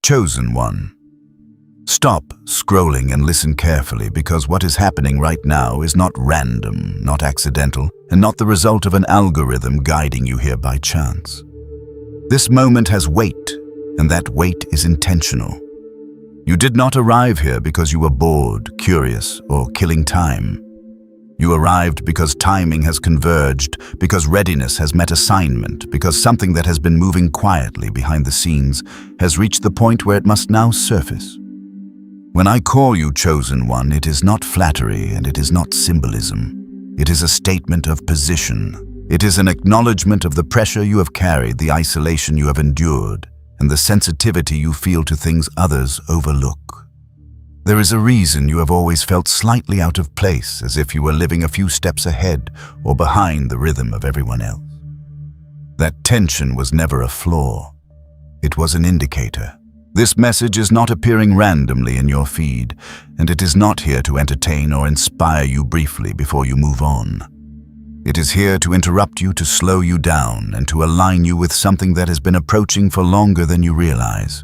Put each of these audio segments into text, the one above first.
Chosen one. Stop scrolling and listen carefully, because what is happening right now is not random, not accidental, and not the result of an algorithm guiding you here by chance. This moment has weight, and that weight is intentional. You did not arrive here because you were bored, curious, or killing time. You arrived because timing has converged, because readiness has met assignment, because something that has been moving quietly behind the scenes has reached the point where it must now surface. When I call you chosen one, it is not flattery and it is not symbolism. It is a statement of position. It is an acknowledgement of the pressure you have carried, the isolation you have endured, and the sensitivity you feel to things others overlook. There is a reason you have always felt slightly out of place, as if you were living a few steps ahead or behind the rhythm of everyone else. That tension was never a flaw. It was an indicator. This message is not appearing randomly in your feed, and it is not here to entertain or inspire you briefly before you move on. It is here to interrupt you, to slow you down, and to align you with something that has been approaching for longer than you realize.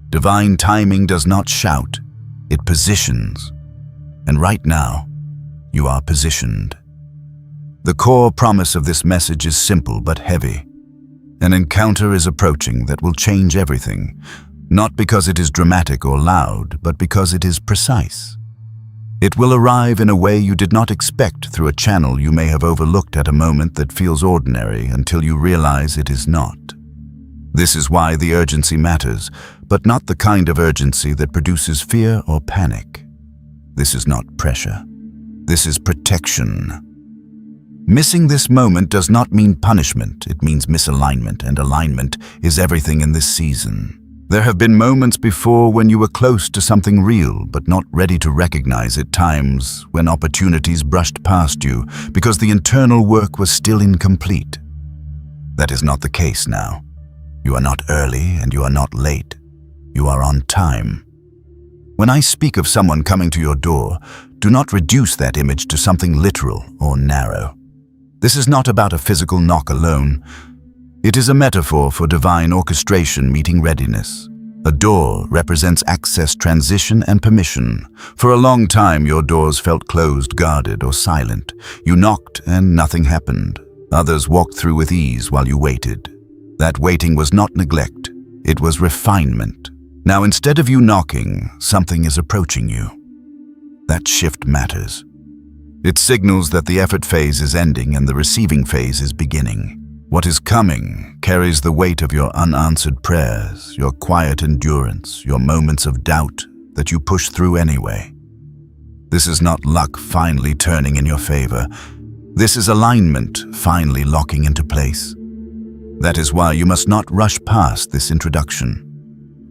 Divine timing does not shout. It positions. And right now, you are positioned. The core promise of this message is simple but heavy. An encounter is approaching that will change everything, not because it is dramatic or loud, but because it is precise. It will arrive in a way you did not expect, through a channel you may have overlooked at a moment that feels ordinary until you realize it is not. This is why the urgency matters, but not the kind of urgency that produces fear or panic. This is not pressure. This is protection. Missing this moment does not mean punishment. It means misalignment, and alignment is everything in this season. There have been moments before when you were close to something real, but not ready to recognize it, times when opportunities brushed past you because the internal work was still incomplete. That is not the case now. You are not early and you are not late. You are on time. When I speak of someone coming to your door, do not reduce that image to something literal or narrow. This is not about a physical knock alone. It is a metaphor for divine orchestration meeting readiness. A door represents access, transition, and permission. For a long time, your doors felt closed, guarded, or silent. You knocked and nothing happened. Others walked through with ease while you waited. That waiting was not neglect. It was refinement. Now, instead of you knocking, something is approaching you. That shift matters. It signals that the effort phase is ending and the receiving phase is beginning. What is coming carries the weight of your unanswered prayers, your quiet endurance, your moments of doubt that you push through anyway. This is not luck finally turning in your favor. This is alignment finally locking into place. That is why you must not rush past this introduction.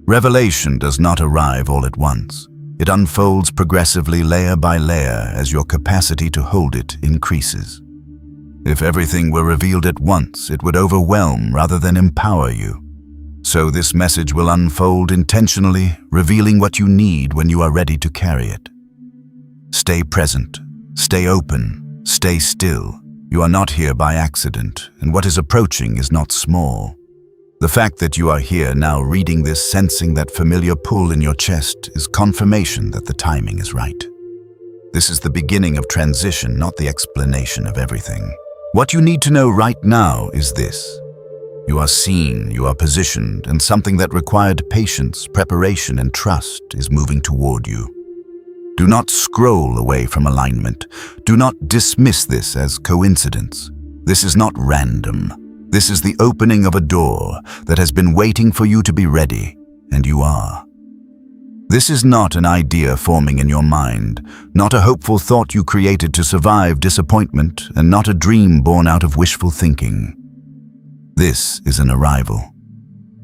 Revelation does not arrive all at once. It unfolds progressively, layer by layer, as your capacity to hold it increases. If everything were revealed at once, it would overwhelm rather than empower you. So this message will unfold intentionally, revealing what you need when you are ready to carry it. Stay present, stay open, stay still. You are not here by accident, and what is approaching is not small. The fact that you are here now, reading this, sensing that familiar pull in your chest, is confirmation that the timing is right. This is the beginning of transition, not the explanation of everything. What you need to know right now is this. You are seen, you are positioned, and something that required patience, preparation, and trust is moving toward you. Do not scroll away from alignment. Do not dismiss this as coincidence. This is not random. This is the opening of a door that has been waiting for you to be ready, and you are. This is not an idea forming in your mind, not a hopeful thought you created to survive disappointment, and not a dream born out of wishful thinking. This is an arrival.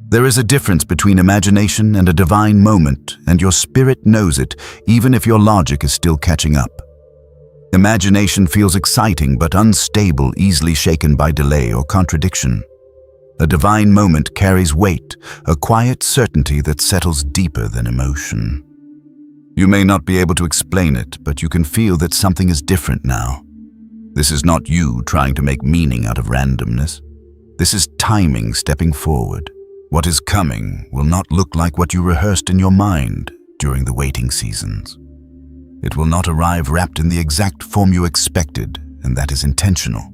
There is a difference between imagination and a divine moment, and your spirit knows it, even if your logic is still catching up. Imagination feels exciting but unstable, easily shaken by delay or contradiction. A divine moment carries weight, a quiet certainty that settles deeper than emotion. You may not be able to explain it, but you can feel that something is different now. This is not you trying to make meaning out of randomness. This is timing stepping forward. What is coming will not look like what you rehearsed in your mind during the waiting seasons. It will not arrive wrapped in the exact form you expected, and that is intentional.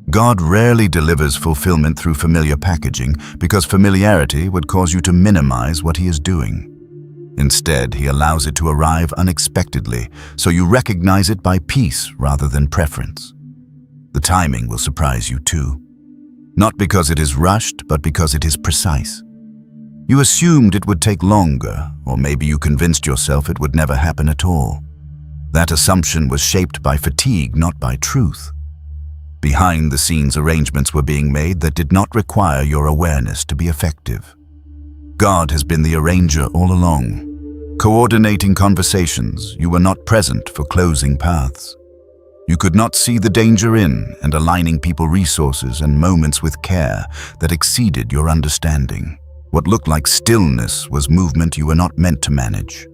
God rarely delivers fulfillment through familiar packaging because familiarity would cause you to minimize what He is doing. Instead, He allows it to arrive unexpectedly, so you recognize it by peace rather than preference. The timing will surprise you too. Not because it is rushed, but because it is precise. You assumed it would take longer, or maybe you convinced yourself it would never happen at all. That assumption was shaped by fatigue, not by truth. Behind-the-scenes arrangements were being made that did not require your awareness to be effective. God has been the arranger all along. Coordinating conversations, you were not present for closing paths. You could not see the danger in and aligning people resources and moments with care that exceeded your understanding. What looked like stillness was movement you were not meant to manage.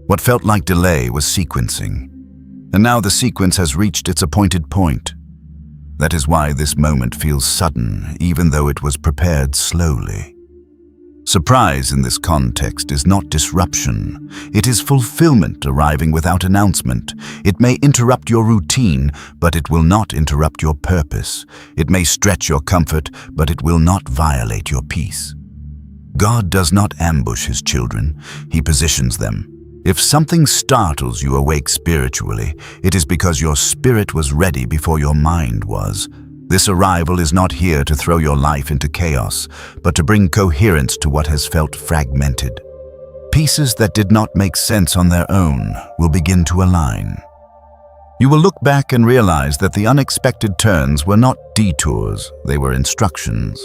What felt like delay was sequencing. And now the sequence has reached its appointed point. That is why this moment feels sudden, even though it was prepared slowly. Surprise in this context is not disruption. It is fulfillment arriving without announcement. It may interrupt your routine, but it will not interrupt your purpose. It may stretch your comfort, but it will not violate your peace. God does not ambush His children. He positions them. If something startles you awake spiritually, it is because your spirit was ready before your mind was. This arrival is not here to throw your life into chaos, but to bring coherence to what has felt fragmented. Pieces that did not make sense on their own will begin to align. You will look back and realize that the unexpected turns were not detours, they were instructions.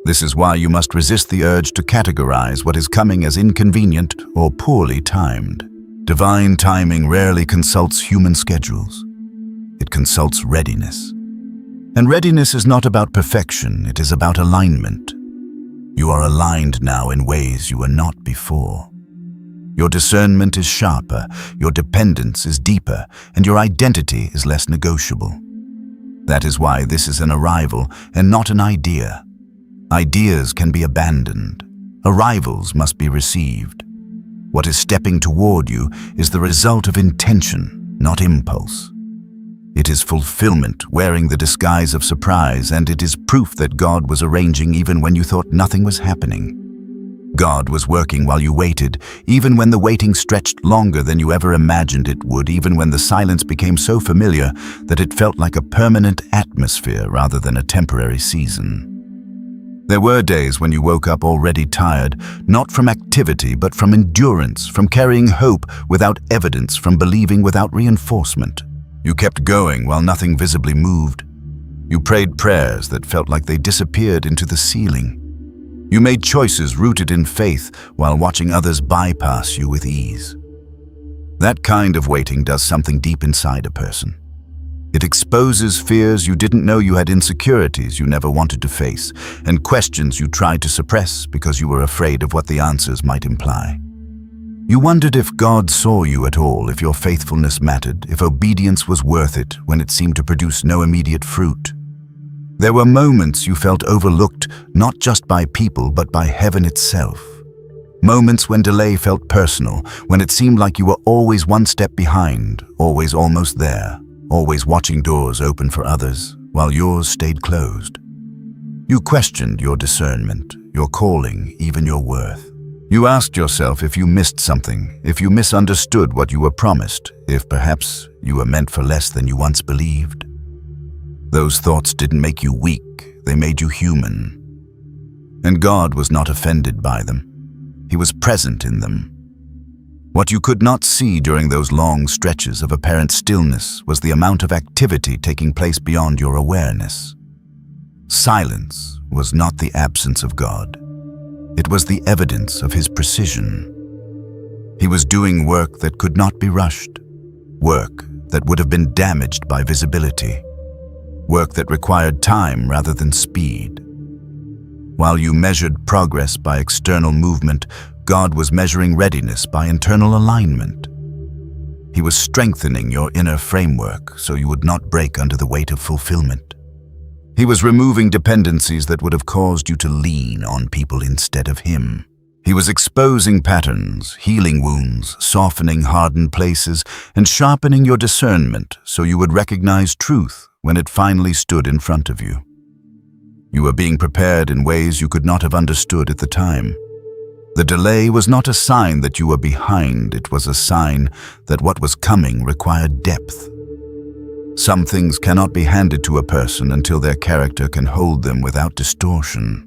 This is why you must resist the urge to categorize what is coming as inconvenient or poorly timed. Divine timing rarely consults human schedules. It consults readiness. And readiness is not about perfection, it is about alignment. You are aligned now in ways you were not before. Your discernment is sharper, your dependence is deeper, and your identity is less negotiable. That is why this is an arrival and not an idea. Ideas can be abandoned. Arrivals must be received. What is stepping toward you is the result of intention, not impulse. It is fulfillment wearing the disguise of surprise, and it is proof that God was arranging even when you thought nothing was happening. God was working while you waited, even when the waiting stretched longer than you ever imagined it would, even when the silence became so familiar that it felt like a permanent atmosphere rather than a temporary season. There were days when you woke up already tired, not from activity, but from endurance, from carrying hope without evidence, from believing without reinforcement. You kept going while nothing visibly moved. You prayed prayers that felt like they disappeared into the ceiling. You made choices rooted in faith while watching others bypass you with ease. That kind of waiting does something deep inside a person. It exposes fears you didn't know you had, insecurities you never wanted to face, and questions you tried to suppress because you were afraid of what the answers might imply. You wondered if God saw you at all, if your faithfulness mattered, if obedience was worth it when it seemed to produce no immediate fruit. There were moments you felt overlooked, not just by people, but by heaven itself. Moments when delay felt personal, when it seemed like you were always one step behind, always almost there, always watching doors open for others, while yours stayed closed. You questioned your discernment, your calling, even your worth. You asked yourself if you missed something, if you misunderstood what you were promised, if perhaps you were meant for less than you once believed. Those thoughts didn't make you weak, they made you human. And God was not offended by them. He was present in them. What you could not see during those long stretches of apparent stillness was the amount of activity taking place beyond your awareness. Silence was not the absence of God. It was the evidence of His precision. He was doing work that could not be rushed, work that would have been damaged by visibility, work that required time rather than speed. While you measured progress by external movement, God was measuring readiness by internal alignment. He was strengthening your inner framework so you would not break under the weight of fulfillment. He was removing dependencies that would have caused you to lean on people instead of him. He was exposing patterns, healing wounds, softening hardened places, and sharpening your discernment so you would recognize truth when it finally stood in front of you. You were being prepared in ways you could not have understood at the time. The delay was not a sign that you were behind, it was a sign that what was coming required depth. Some things cannot be handed to a person until their character can hold them without distortion.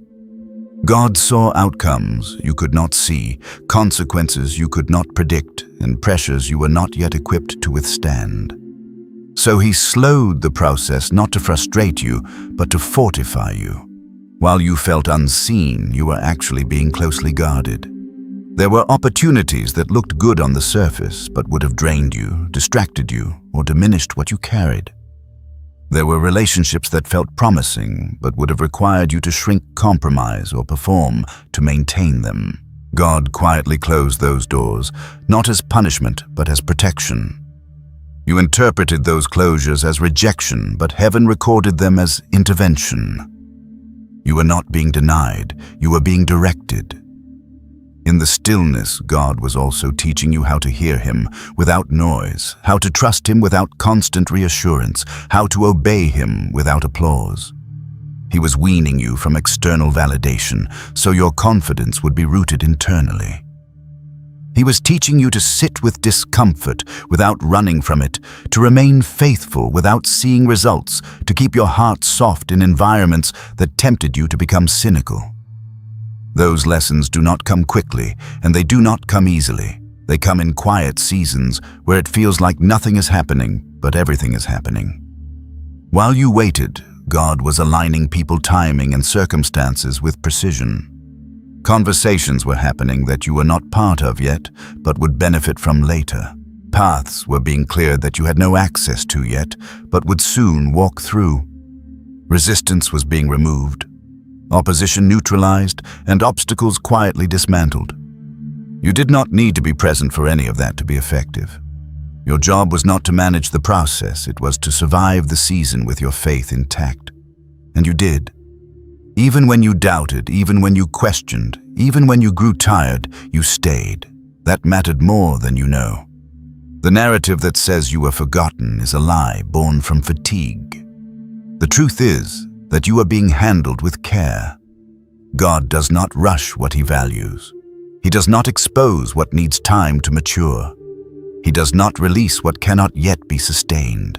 God saw outcomes you could not see, consequences you could not predict, and pressures you were not yet equipped to withstand. So he slowed the process not to frustrate you, but to fortify you. While you felt unseen, you were actually being closely guarded. There were opportunities that looked good on the surface, but would have drained you, distracted you, or diminished what you carried. There were relationships that felt promising, but would have required you to shrink, compromise, or perform to maintain them. God quietly closed those doors, not as punishment, but as protection. You interpreted those closures as rejection, but heaven recorded them as intervention. You were not being denied, you were being directed. In the stillness, God was also teaching you how to hear him without noise, how to trust him without constant reassurance, how to obey him without applause. He was weaning you from external validation, so your confidence would be rooted internally. He was teaching you to sit with discomfort without running from it, to remain faithful without seeing results, to keep your heart soft in environments that tempted you to become cynical. Those lessons do not come quickly, and they do not come easily. They come in quiet seasons where it feels like nothing is happening, but everything is happening. While you waited, God was aligning people, timing, and circumstances with precision. Conversations were happening that you were not part of yet, but would benefit from later. Paths were being cleared that you had no access to yet, but would soon walk through. Resistance was being removed, opposition neutralized, and obstacles quietly dismantled. You did not need to be present for any of that to be effective. Your job was not to manage the process, it was to survive the season with your faith intact. And you did. Even when you doubted, even when you questioned, even when you grew tired, you stayed. That mattered more than you know. The narrative that says you were forgotten is a lie born from fatigue. The truth is that you are being handled with care. God does not rush what he values. He does not expose what needs time to mature. He does not release what cannot yet be sustained.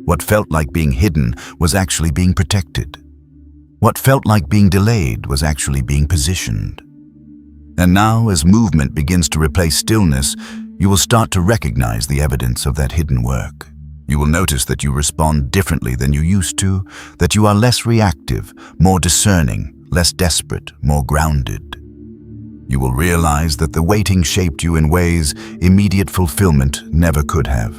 What felt like being hidden was actually being protected. What felt like being delayed was actually being positioned. And now, as movement begins to replace stillness, you will start to recognize the evidence of that hidden work. You will notice that you respond differently than you used to, that you are less reactive, more discerning, less desperate, more grounded. You will realize that the waiting shaped you in ways immediate fulfillment never could have.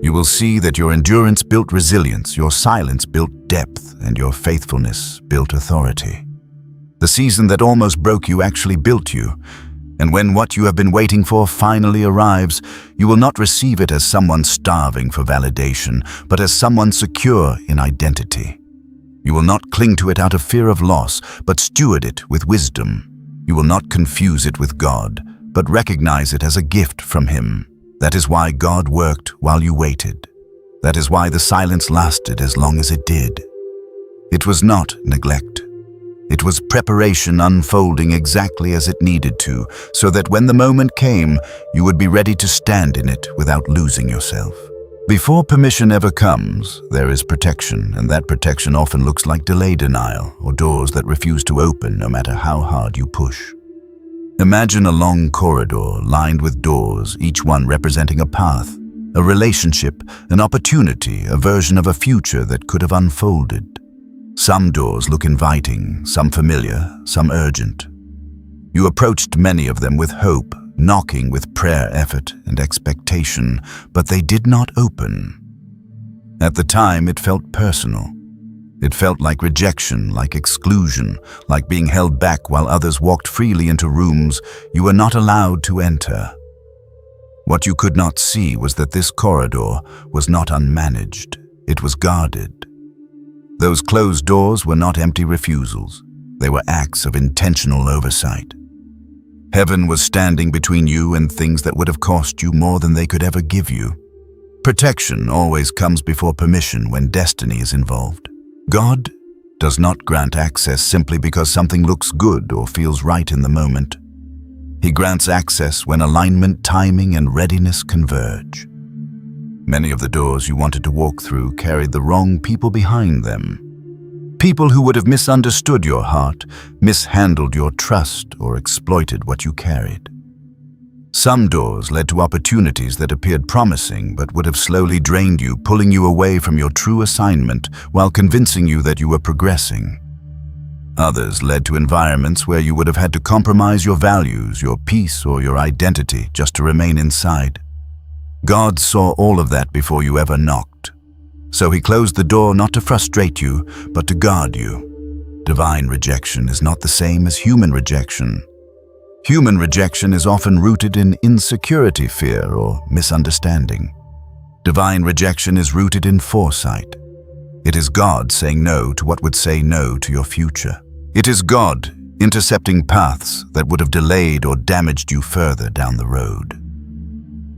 You will see that your endurance built resilience, your silence built depth, and your faithfulness built authority. The season that almost broke you actually built you, and when what you have been waiting for finally arrives, you will not receive it as someone starving for validation, but as someone secure in identity. You will not cling to it out of fear of loss, but steward it with wisdom. You will not confuse it with God, but recognize it as a gift from him. That is why God worked while you waited. That is why the silence lasted as long as it did. It was not neglect. It was preparation unfolding exactly as it needed to, so that when the moment came, you would be ready to stand in it without losing yourself. Before permission ever comes, there is protection, and that protection often looks like delay denial or doors that refuse to open no matter how hard you push. Imagine a long corridor lined with doors, each one representing a path, a relationship, an opportunity, a version of a future that could have unfolded. Some doors look inviting, some familiar, some urgent. You approached many of them with hope, knocking with prayer, effort, and expectation, but they did not open. At the time, it felt personal. It felt like rejection, like exclusion, like being held back while others walked freely into rooms you were not allowed to enter. What you could not see was that this corridor was not unmanaged. It was guarded. Those closed doors were not empty refusals. They were acts of intentional oversight. Heaven was standing between you and things that would have cost you more than they could ever give you. Protection always comes before permission when destiny is involved. God does not grant access simply because something looks good or feels right in the moment. He grants access when alignment, timing, and readiness converge. Many of the doors you wanted to walk through carried the wrong people behind them. People who would have misunderstood your heart, mishandled your trust, or exploited what you carried. Some doors led to opportunities that appeared promising but would have slowly drained you, pulling you away from your true assignment while convincing you that you were progressing. Others led to environments where you would have had to compromise your values, your peace, or your identity just to remain inside. God saw all of that before you ever knocked. So he closed the door not to frustrate you, but to guard you. Divine rejection is not the same as human rejection. Human rejection is often rooted in insecurity, fear, or misunderstanding. Divine rejection is rooted in foresight. It is God saying no to what would say no to your future. It is God intercepting paths that would have delayed or damaged you further down the road.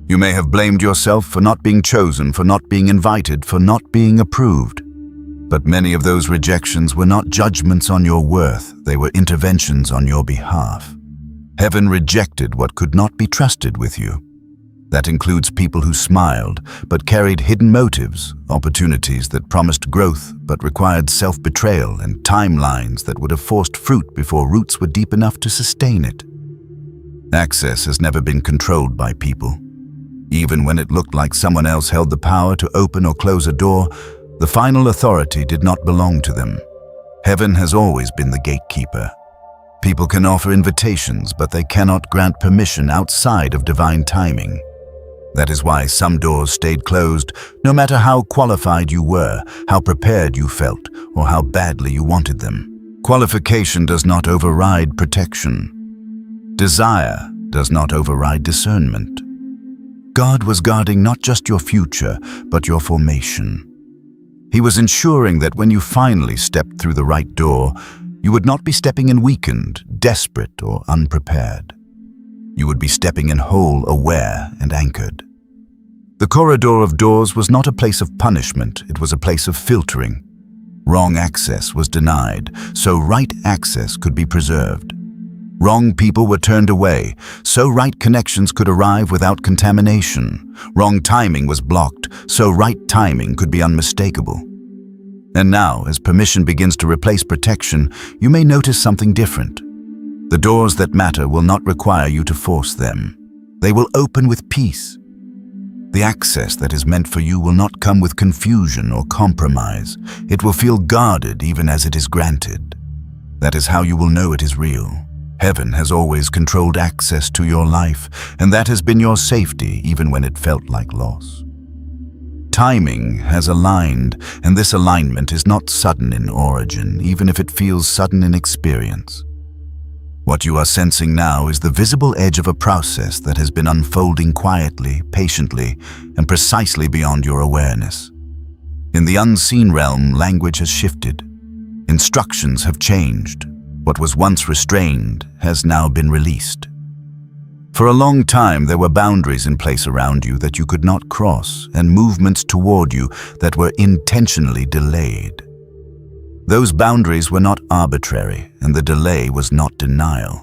You may have blamed yourself for not being chosen, for not being invited, for not being approved. But many of those rejections were not judgments on your worth, they were interventions on your behalf. Heaven rejected what could not be trusted with you. That includes people who smiled, but carried hidden motives, opportunities that promised growth, but required self-betrayal, and timelines that would have forced fruit before roots were deep enough to sustain it. Access has never been controlled by people. Even when it looked like someone else held the power to open or close a door, the final authority did not belong to them. Heaven has always been the gatekeeper. People can offer invitations, but they cannot grant permission outside of divine timing. That is why some doors stayed closed, no matter how qualified you were, how prepared you felt, or how badly you wanted them. Qualification does not override protection. Desire does not override discernment. God was guarding not just your future, but your formation. He was ensuring that when you finally stepped through the right door, you would not be stepping in weakened, desperate, or unprepared. You would be stepping in whole, aware, and anchored. The corridor of doors was not a place of punishment, it was a place of filtering. Wrong access was denied, so right access could be preserved. Wrong people were turned away, so right connections could arrive without contamination. Wrong timing was blocked, so right timing could be unmistakable. And now, as permission begins to replace protection, you may notice something different. The doors that matter will not require you to force them. They will open with peace. The access that is meant for you will not come with confusion or compromise. It will feel guarded even as it is granted. That is how you will know it is real. Heaven has always controlled access to your life, and that has been your safety even when it felt like loss. Timing has aligned, and this alignment is not sudden in origin, even if it feels sudden in experience. What you are sensing now is the visible edge of a process that has been unfolding quietly, patiently, and precisely beyond your awareness. In the unseen realm, language has shifted. Instructions have changed. What was once restrained has now been released. For a long time, there were boundaries in place around you that you could not cross, and movements toward you that were intentionally delayed. Those boundaries were not arbitrary, and the delay was not denial.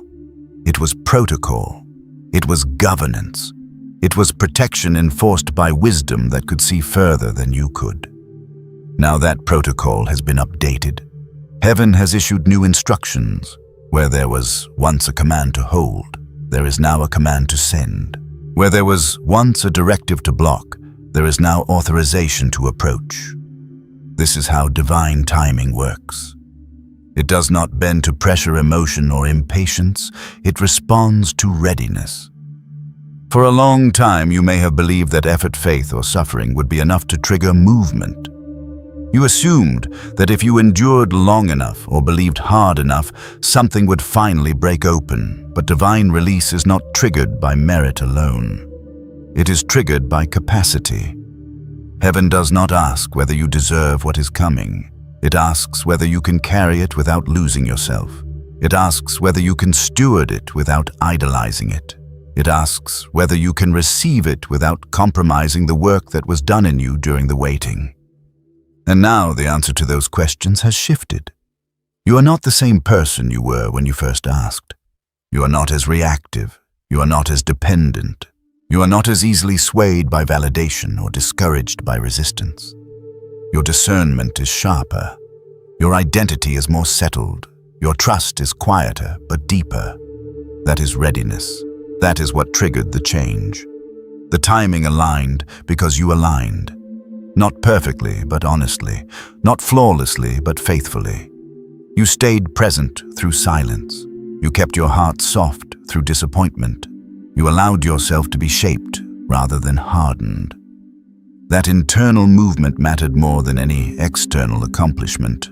It was protocol. It was governance. It was protection enforced by wisdom that could see further than you could. Now that protocol has been updated. Heaven has issued new instructions. Where there was once a command to hold, there is now a command to send. Where there was once a directive to block, there is now authorization to approach. This is how divine timing works. It does not bend to pressure, emotion, or impatience. It responds to readiness. For a long time, you may have believed that effort, faith, or suffering would be enough to trigger movement. You assumed that if you endured long enough or believed hard enough, something would finally break open. But divine release is not triggered by merit alone. It is triggered by capacity. Heaven does not ask whether you deserve what is coming. It asks whether you can carry it without losing yourself. It asks whether you can steward it without idolizing it. It asks whether you can receive it without compromising the work that was done in you during the waiting. And now the answer to those questions has shifted. You are not the same person you were when you first asked. You are not as reactive. You are not as dependent. You are not as easily swayed by validation or discouraged by resistance. Your discernment is sharper. Your identity is more settled. Your trust is quieter but deeper. That is readiness. That is what triggered the change. The timing aligned because you aligned. Not perfectly, but honestly. Not flawlessly, but faithfully. You stayed present through silence. You kept your heart soft through disappointment. You allowed yourself to be shaped rather than hardened. That internal movement mattered more than any external accomplishment.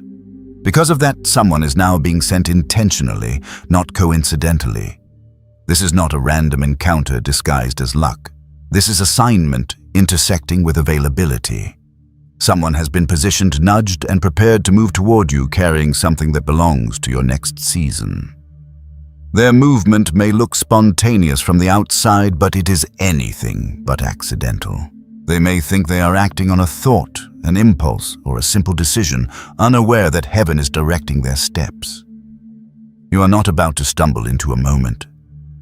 Because of that, someone is now being sent intentionally, not coincidentally. This is not a random encounter disguised as luck. This is assignment intersecting with availability. Someone has been positioned, nudged, and prepared to move toward you carrying something that belongs to your next season. Their movement may look spontaneous from the outside, but it is anything but accidental. They may think they are acting on a thought, an impulse, or a simple decision, unaware that heaven is directing their steps. You are not about to stumble into a moment.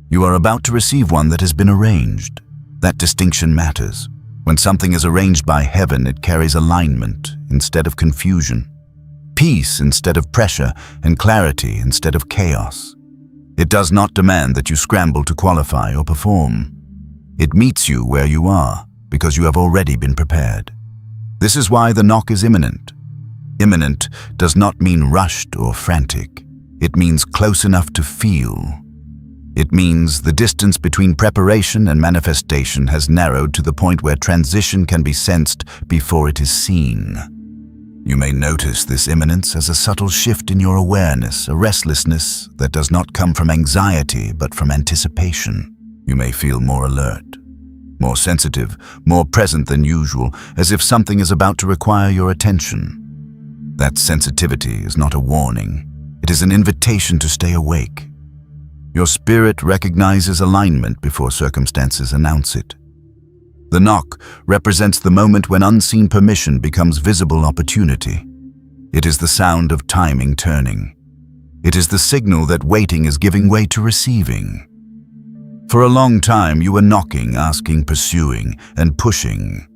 You are about to receive one that has been arranged. That distinction matters. When something is arranged by heaven, it carries alignment instead of confusion, peace instead of pressure, and clarity instead of chaos. It does not demand that you scramble to qualify or perform. It meets you where you are because you have already been prepared. This is why the knock is imminent. Imminent does not mean rushed or frantic. It means close enough to feel. It means the distance between preparation and manifestation has narrowed to the point where transition can be sensed before it is seen. You may notice this imminence as a subtle shift in your awareness, a restlessness that does not come from anxiety but from anticipation. You may feel more alert, more sensitive, more present than usual, as if something is about to require your attention. That sensitivity is not a warning. It is an invitation to stay awake. Your spirit recognizes alignment before circumstances announce it. The knock represents the moment when unseen permission becomes visible opportunity. It is the sound of timing turning. It is the signal that waiting is giving way to receiving. For a long time, you were knocking, asking, pursuing, and pushing.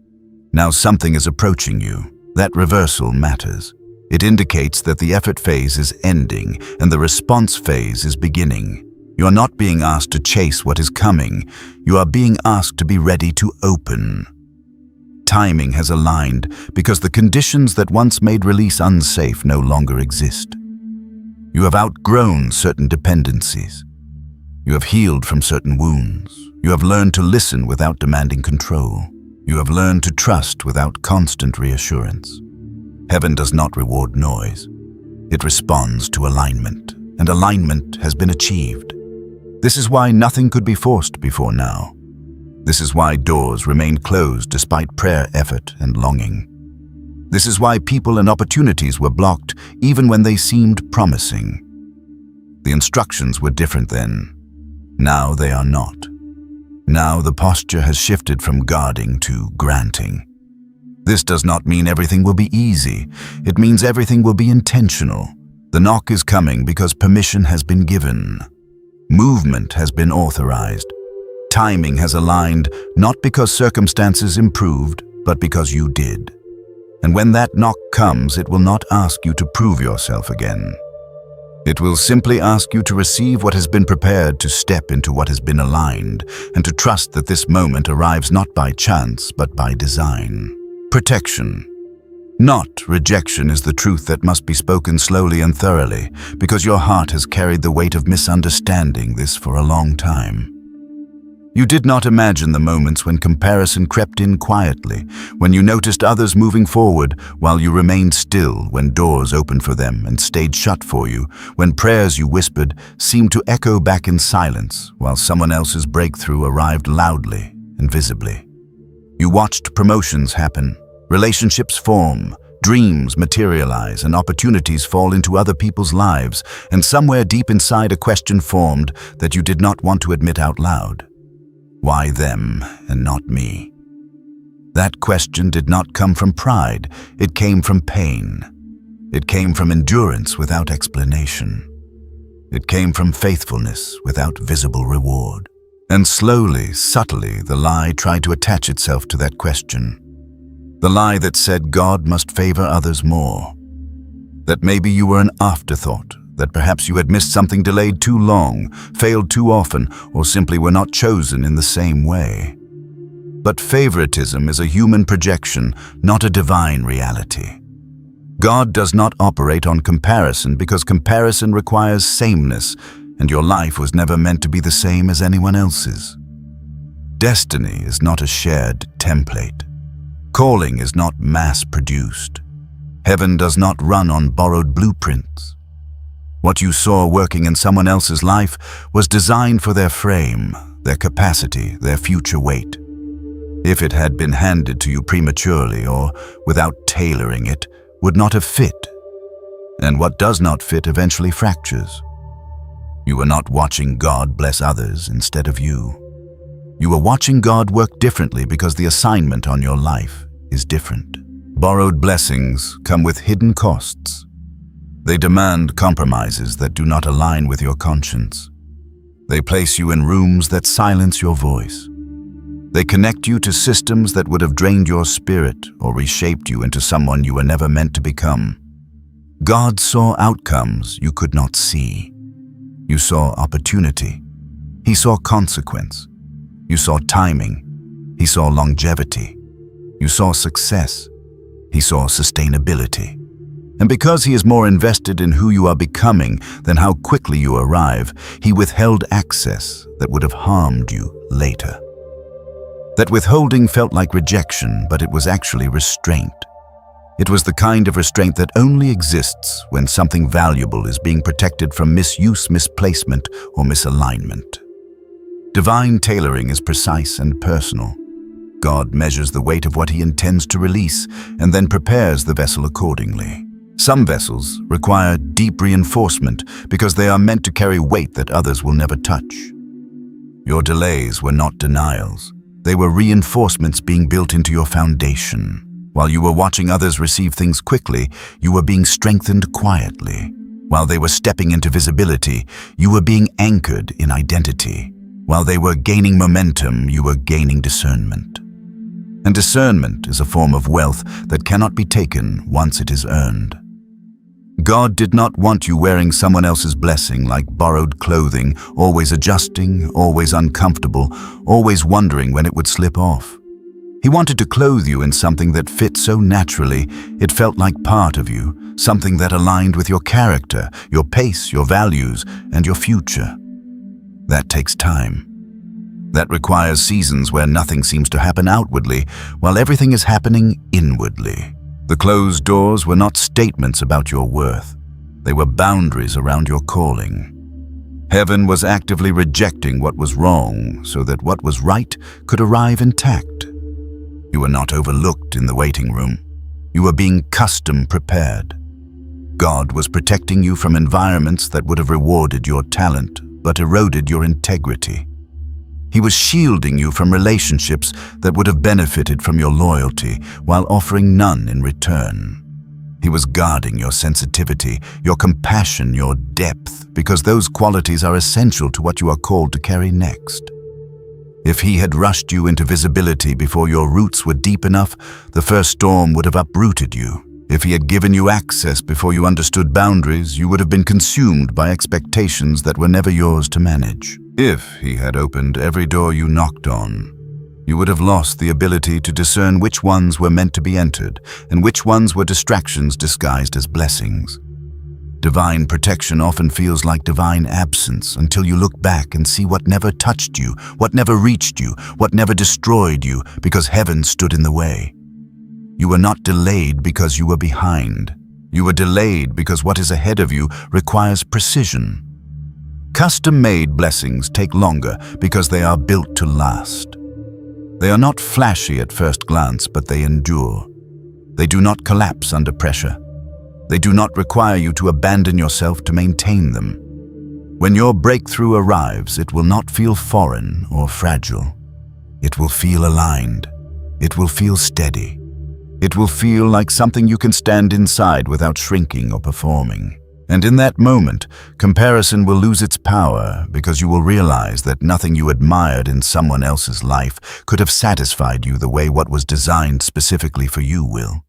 Now something is approaching you. That reversal matters. It indicates that the effort phase is ending and the response phase is beginning. You are not being asked to chase what is coming. You are being asked to be ready to open. Timing has aligned because the conditions that once made release unsafe no longer exist. You have outgrown certain dependencies. You have healed from certain wounds. You have learned to listen without demanding control. You have learned to trust without constant reassurance. Heaven does not reward noise. It responds to alignment, and alignment has been achieved. This is why nothing could be forced before now. This is why doors remained closed despite prayer, effort, and longing. This is why people and opportunities were blocked even when they seemed promising. The instructions were different then. Now they are not. Now the posture has shifted from guarding to granting. This does not mean everything will be easy. It means everything will be intentional. The knock is coming because permission has been given. Movement has been authorized. Timing has aligned, not because circumstances improved, but because you did. And when that knock comes, it will not ask you to prove yourself again. It will simply ask you to receive what has been prepared, to step into what has been aligned, and to trust that this moment arrives not by chance, but by design. Protection, not rejection, is the truth that must be spoken slowly and thoroughly, because your heart has carried the weight of misunderstanding this for a long time. You did not imagine the moments when comparison crept in quietly, when you noticed others moving forward while you remained still, when doors opened for them and stayed shut for you, when prayers you whispered seemed to echo back in silence while someone else's breakthrough arrived loudly and visibly. You watched promotions happen, relationships form, Dreams materialize and opportunities fall into other people's lives, and somewhere deep inside a question formed that you did not want to admit out loud. Why them and not me? That question did not come from pride, it came from pain. It came from endurance without explanation. It came from faithfulness without visible reward. And slowly, subtly, the lie tried to attach itself to that question. The lie that said God must favor others more. That maybe you were an afterthought, that perhaps you had missed something delayed too long, failed too often, or simply were not chosen in the same way. But favoritism is a human projection, not a divine reality. God does not operate on comparison because comparison requires sameness, and your life was never meant to be the same as anyone else's. Destiny is not a shared template. Calling is not mass-produced. Heaven does not run on borrowed blueprints. What you saw working in someone else's life was designed for their frame, their capacity, their future weight. If it had been handed to you prematurely or without tailoring it, would not have fit. And what does not fit eventually fractures. You were not watching God bless others instead of you. You were watching God work differently because the assignment on your life is different. Borrowed blessings come with hidden costs. They demand compromises that do not align with your conscience. They place you in rooms that silence your voice. They connect you to systems that would have drained your spirit or reshaped you into someone you were never meant to become. God saw outcomes you could not see. You saw opportunity. He saw consequence. You saw timing. He saw longevity. You saw success. He saw sustainability. And because he is more invested in who you are becoming than how quickly you arrive, he withheld access that would have harmed you later. That withholding felt like rejection, but it was actually restraint. It was the kind of restraint that only exists when something valuable is being protected from misuse, misplacement, or misalignment. Divine tailoring is precise and personal. God measures the weight of what he intends to release and then prepares the vessel accordingly. Some vessels require deep reinforcement because they are meant to carry weight that others will never touch. Your delays were not denials. They were reinforcements being built into your foundation. While you were watching others receive things quickly, you were being strengthened quietly. While they were stepping into visibility, you were being anchored in identity. While they were gaining momentum, you were gaining discernment. And discernment is a form of wealth that cannot be taken once it is earned. God did not want you wearing someone else's blessing like borrowed clothing, always adjusting, always uncomfortable, always wondering when it would slip off. He wanted to clothe you in something that fit so naturally it felt like part of you, something that aligned with your character, your pace, your values, and your future. That takes time. That requires seasons where nothing seems to happen outwardly, while everything is happening inwardly. The closed doors were not statements about your worth. They were boundaries around your calling. Heaven was actively rejecting what was wrong so that what was right could arrive intact. You were not overlooked in the waiting room. You were being custom prepared. God was protecting you from environments that would have rewarded your talent but eroded your integrity. He was shielding you from relationships that would have benefited from your loyalty while offering none in return. He was guarding your sensitivity, your compassion, your depth, because those qualities are essential to what you are called to carry next. If he had rushed you into visibility before your roots were deep enough, the first storm would have uprooted you. If he had given you access before you understood boundaries, you would have been consumed by expectations that were never yours to manage. If he had opened every door you knocked on, you would have lost the ability to discern which ones were meant to be entered and which ones were distractions disguised as blessings. Divine protection often feels like divine absence until you look back and see what never touched you, what never reached you, what never destroyed you, because heaven stood in the way. You were not delayed because you were behind. You were delayed because what is ahead of you requires precision. Custom-made blessings take longer because they are built to last. They are not flashy at first glance, but they endure. They do not collapse under pressure. They do not require you to abandon yourself to maintain them. When your breakthrough arrives, it will not feel foreign or fragile. It will feel aligned. It will feel steady. It will feel like something you can stand inside without shrinking or performing. And in that moment, comparison will lose its power because you will realize that nothing you admired in someone else's life could have satisfied you the way what was designed specifically for you will.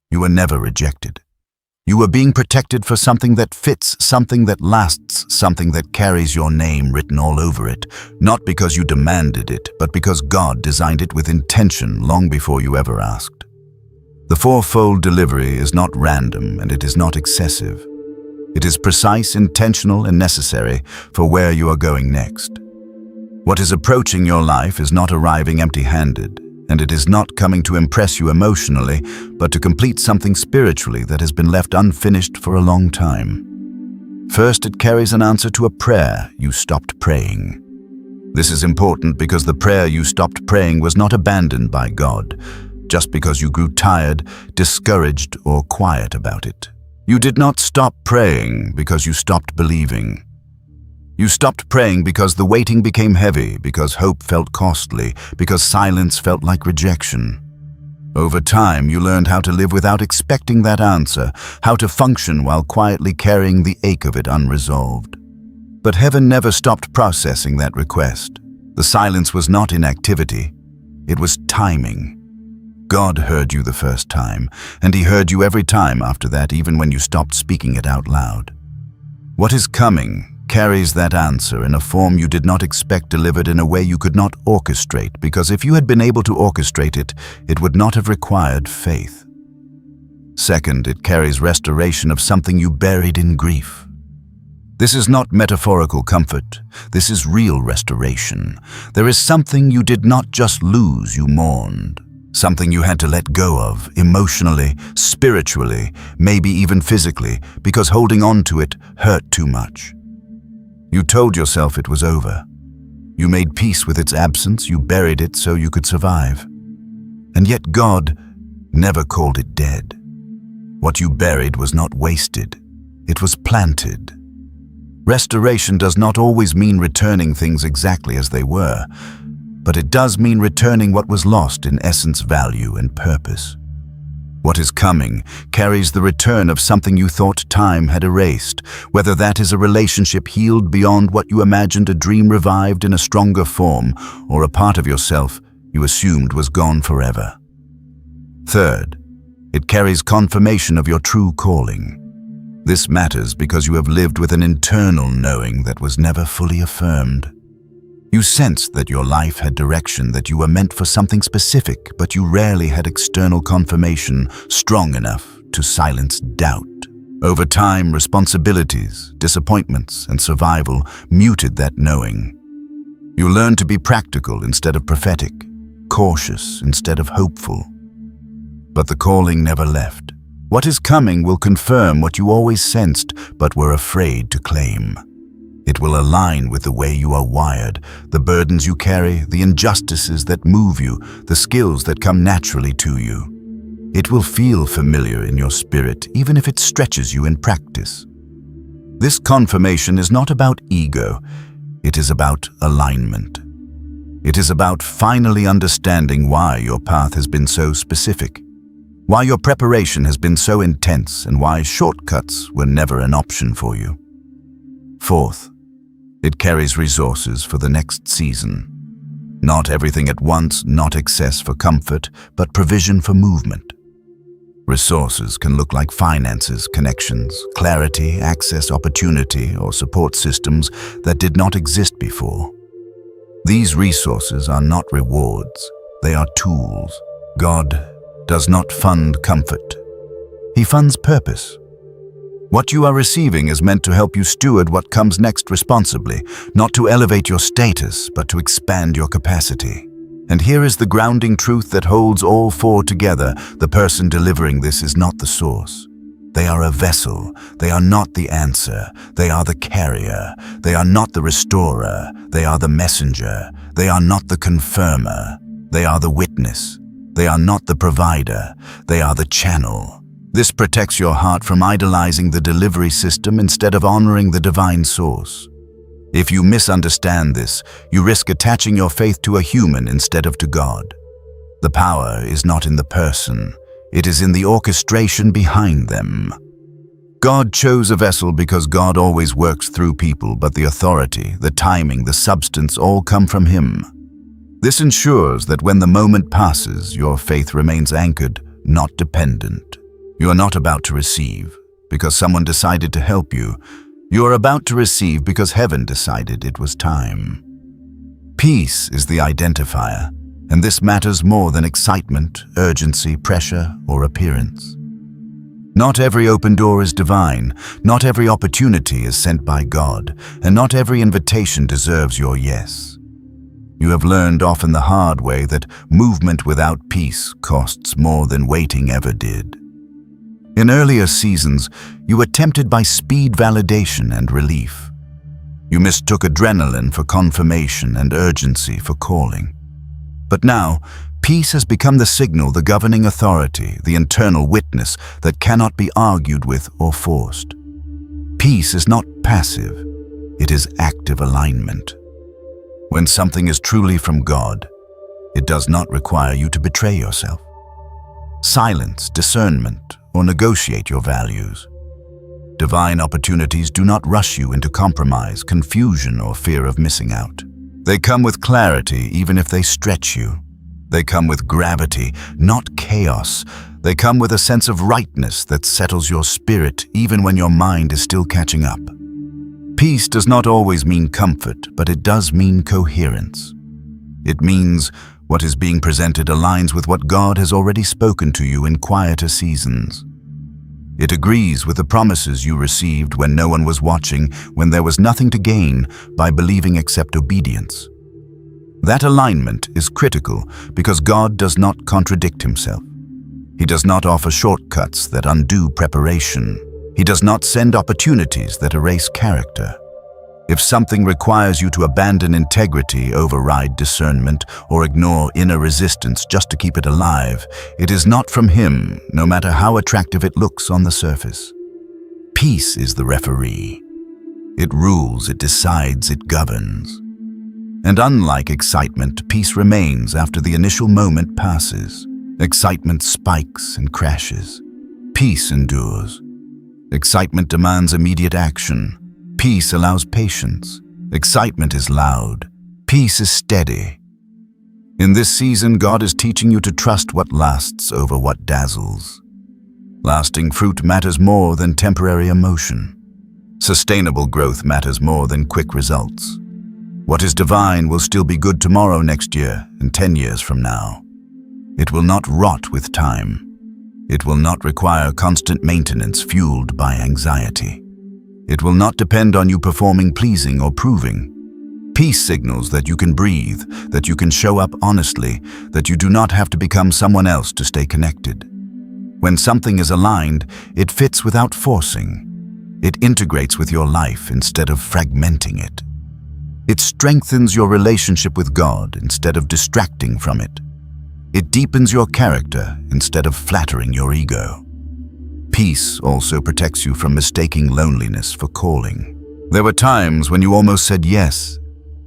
You were never rejected. You were being protected for something that fits, something that lasts, something that carries your name written all over it, not because you demanded it, but because God designed it with intention long before you ever asked. The fourfold delivery is not random and it is not excessive. It is precise, intentional, and necessary for where you are going next. What is approaching your life is not arriving empty-handed, and it is not coming to impress you emotionally, but to complete something spiritually that has been left unfinished for a long time. First, it carries an answer to a prayer you stopped praying. This is important because the prayer you stopped praying was not abandoned by God, just because you grew tired, discouraged, or quiet about it. You did not stop praying because you stopped believing. You stopped praying because the waiting became heavy, because hope felt costly, because silence felt like rejection. Over time, you learned how to live without expecting that answer, how to function while quietly carrying the ache of it unresolved. But heaven never stopped processing that request. The silence was not inactivity, it was timing. God heard you the first time, and He heard you every time after that, even when you stopped speaking it out loud. What is coming carries that answer in a form you did not expect, delivered in a way you could not orchestrate, because if you had been able to orchestrate it, it would not have required faith. Second, it carries restoration of something you buried in grief. This is not metaphorical comfort. This is real restoration. There is something you did not just lose, you mourned. Something you had to let go of, emotionally, spiritually, maybe even physically, because holding on to it hurt too much. You told yourself it was over. You made peace with its absence, you buried it so you could survive. And yet God never called it dead. What you buried was not wasted, it was planted. Restoration does not always mean returning things exactly as they were, but it does mean returning what was lost in essence, value, and purpose. What is coming carries the return of something you thought time had erased, whether that is a relationship healed beyond what you imagined, a dream revived in a stronger form, or a part of yourself you assumed was gone forever. Third, it carries confirmation of your true calling. This matters because you have lived with an internal knowing that was never fully affirmed. You sensed that your life had direction, that you were meant for something specific, but you rarely had external confirmation strong enough to silence doubt. Over time, responsibilities, disappointments, and survival muted that knowing. You learned to be practical instead of prophetic, cautious instead of hopeful. But the calling never left. What is coming will confirm what you always sensed but were afraid to claim. It will align with the way you are wired, the burdens you carry, the injustices that move you, the skills that come naturally to you. It will feel familiar in your spirit, even if it stretches you in practice. This confirmation is not about ego, it is about alignment. It is about finally understanding why your path has been so specific, why your preparation has been so intense, and why shortcuts were never an option for you. Fourth, it carries resources for the next season. Not everything at once, not excess for comfort, but provision for movement. Resources can look like finances, connections, clarity, access, opportunity, or support systems that did not exist before. These resources are not rewards, they are tools. God does not fund comfort. He funds purpose. What you are receiving is meant to help you steward what comes next responsibly, not to elevate your status, but to expand your capacity. And here is the grounding truth that holds all four together. The person delivering this is not the source. They are a vessel. They are not the answer. They are the carrier. They are not the restorer. They are the messenger. They are not the confirmer. They are the witness. They are not the provider, they are the channel. This protects your heart from idolizing the delivery system instead of honoring the divine source. If you misunderstand this, you risk attaching your faith to a human instead of to God. The power is not in the person, it is in the orchestration behind them. God chose a vessel because God always works through people, but the authority, the timing, the substance all come from Him. This ensures that when the moment passes, your faith remains anchored, not dependent. You are not about to receive because someone decided to help you. You are about to receive because heaven decided it was time. Peace is the identifier, and this matters more than excitement, urgency, pressure, or appearance. Not every open door is divine, not every opportunity is sent by God, and not every invitation deserves your yes. You have learned often the hard way that movement without peace costs more than waiting ever did. In earlier seasons, you were tempted by speed validation and relief. You mistook adrenaline for confirmation and urgency for calling. But now, peace has become the signal, the governing authority, the internal witness that cannot be argued with or forced. Peace is not passive, it is active alignment. When something is truly from God, it does not require you to betray yourself, silence discernment, or negotiate your values. Divine opportunities do not rush you into compromise, confusion, or fear of missing out. They come with clarity even if they stretch you. They come with gravity, not chaos. They come with a sense of rightness that settles your spirit even when your mind is still catching up. Peace does not always mean comfort, but it does mean coherence. It means what is being presented aligns with what God has already spoken to you in quieter seasons. It agrees with the promises you received when no one was watching, when there was nothing to gain by believing except obedience. That alignment is critical because God does not contradict Himself. He does not offer shortcuts that undo preparation. He does not send opportunities that erase character. If something requires you to abandon integrity, override discernment, or ignore inner resistance just to keep it alive, it is not from Him, no matter how attractive it looks on the surface. Peace is the referee. It rules, it decides, it governs. And unlike excitement, peace remains after the initial moment passes. Excitement spikes and crashes. Peace endures. Excitement demands immediate action. Peace allows patience. Excitement is loud. Peace is steady. In this season, God is teaching you to trust what lasts over what dazzles. Lasting fruit matters more than temporary emotion. Sustainable growth matters more than quick results. What is divine will still be good tomorrow, next year, and 10 years from now. It will not rot with time. It will not require constant maintenance fueled by anxiety. It will not depend on you performing pleasing or proving. Peace signals that you can breathe, that you can show up honestly, that you do not have to become someone else to stay connected. When something is aligned, it fits without forcing. It integrates with your life instead of fragmenting it. It strengthens your relationship with God instead of distracting from it. It deepens your character instead of flattering your ego. Peace also protects you from mistaking loneliness for calling. There were times when you almost said yes,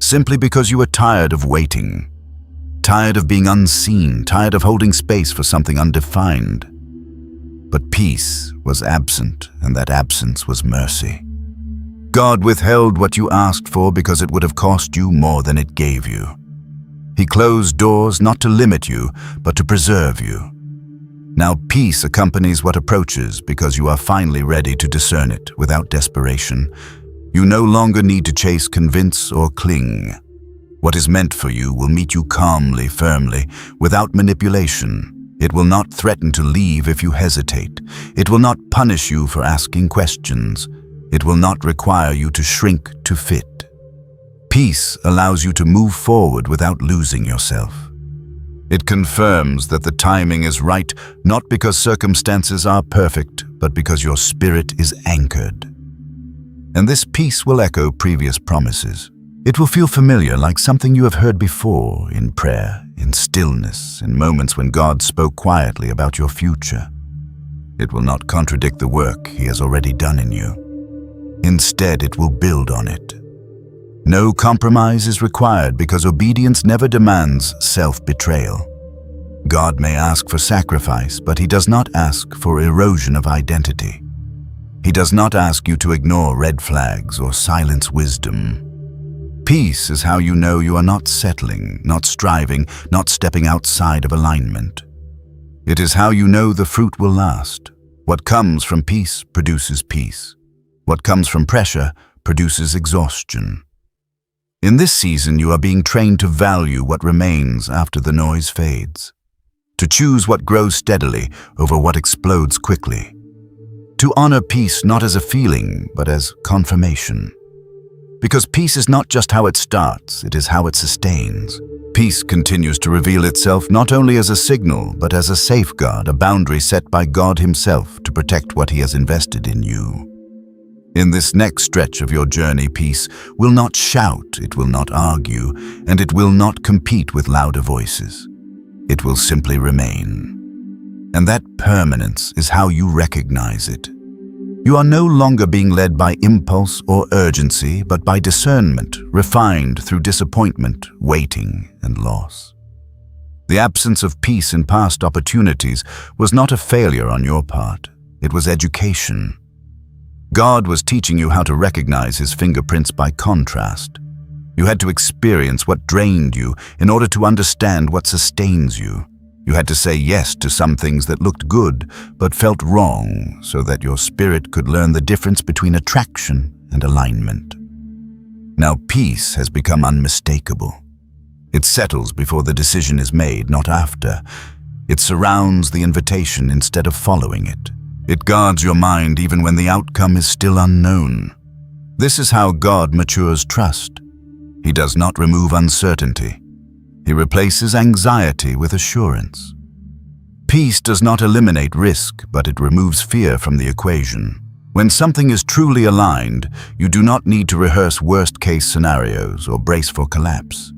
simply because you were tired of waiting, tired of being unseen, tired of holding space for something undefined. But peace was absent, and that absence was mercy. God withheld what you asked for because it would have cost you more than it gave you. He closed doors not to limit you, but to preserve you. Now peace accompanies what approaches because you are finally ready to discern it without desperation. You no longer need to chase, convince, or cling. What is meant for you will meet you calmly, firmly, without manipulation. It will not threaten to leave if you hesitate. It will not punish you for asking questions. It will not require you to shrink to fit. Peace allows you to move forward without losing yourself. It confirms that the timing is right, not because circumstances are perfect, but because your spirit is anchored. And this peace will echo previous promises. It will feel familiar, like something you have heard before, in prayer, in stillness, in moments when God spoke quietly about your future. It will not contradict the work He has already done in you. Instead, it will build on it. No compromise is required because obedience never demands self-betrayal. God may ask for sacrifice, but He does not ask for erosion of identity. He does not ask you to ignore red flags or silence wisdom. Peace is how you know you are not settling, not striving, not stepping outside of alignment. It is how you know the fruit will last. What comes from peace produces peace. What comes from pressure produces exhaustion. In this season, you are being trained to value what remains after the noise fades, to choose what grows steadily over what explodes quickly, to honor peace not as a feeling, but as confirmation. Because peace is not just how it starts, it is how it sustains. Peace continues to reveal itself not only as a signal, but as a safeguard, a boundary set by God Himself to protect what He has invested in you. In this next stretch of your journey, peace will not shout, it will not argue, and it will not compete with louder voices. It will simply remain. And that permanence is how you recognize it. You are no longer being led by impulse or urgency, but by discernment, refined through disappointment, waiting, and loss. The absence of peace in past opportunities was not a failure on your part. It was education. God was teaching you how to recognize His fingerprints by contrast. You had to experience what drained you in order to understand what sustains you. You had to say yes to some things that looked good but felt wrong so that your spirit could learn the difference between attraction and alignment. Now peace has become unmistakable. It settles before the decision is made, not after. It surrounds the invitation instead of following it. It guards your mind even when the outcome is still unknown. This is how God matures trust. He does not remove uncertainty. He replaces anxiety with assurance. Peace does not eliminate risk, but it removes fear from the equation. When something is truly aligned, you do not need to rehearse worst-case scenarios or brace for collapse.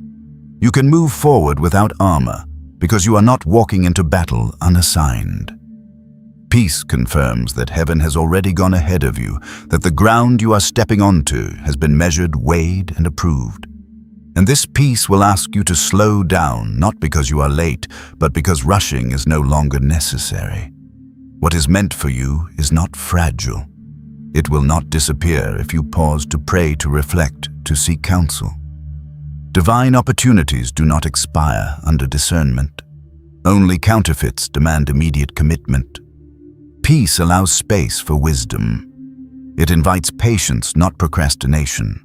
You can move forward without armor because you are not walking into battle unassigned. Peace confirms that heaven has already gone ahead of you, that the ground you are stepping onto has been measured, weighed, and approved. And this peace will ask you to slow down, not because you are late, but because rushing is no longer necessary. What is meant for you is not fragile. It will not disappear if you pause to pray, to reflect, to seek counsel. Divine opportunities do not expire under discernment. Only counterfeits demand immediate commitment. Peace allows space for wisdom. It invites patience, not procrastination.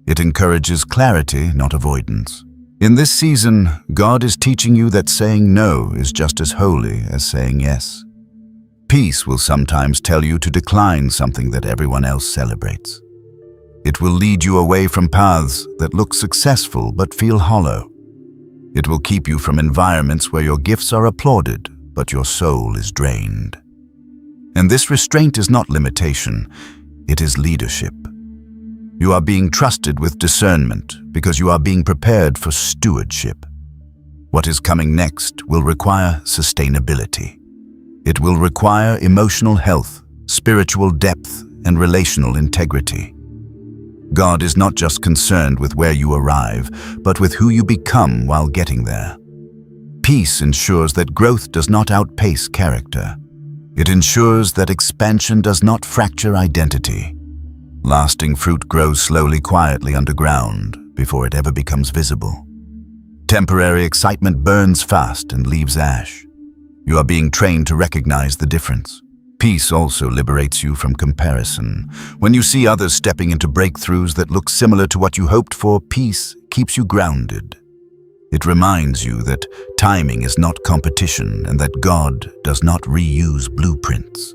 It encourages clarity, not avoidance. In this season, God is teaching you that saying no is just as holy as saying yes. Peace will sometimes tell you to decline something that everyone else celebrates. It will lead you away from paths that look successful but feel hollow. It will keep you from environments where your gifts are applauded, but your soul is drained. And this restraint is not limitation, it is leadership. You are being trusted with discernment because you are being prepared for stewardship. What is coming next will require sustainability. It will require emotional health, spiritual depth, and relational integrity. God is not just concerned with where you arrive, but with who you become while getting there. Peace ensures that growth does not outpace character. It ensures that expansion does not fracture identity. Lasting fruit grows slowly, quietly underground before it ever becomes visible. Temporary excitement burns fast and leaves ash. You are being trained to recognize the difference. Peace also liberates you from comparison. When you see others stepping into breakthroughs that look similar to what you hoped for, peace keeps you grounded. It reminds you that timing is not competition and that God does not reuse blueprints.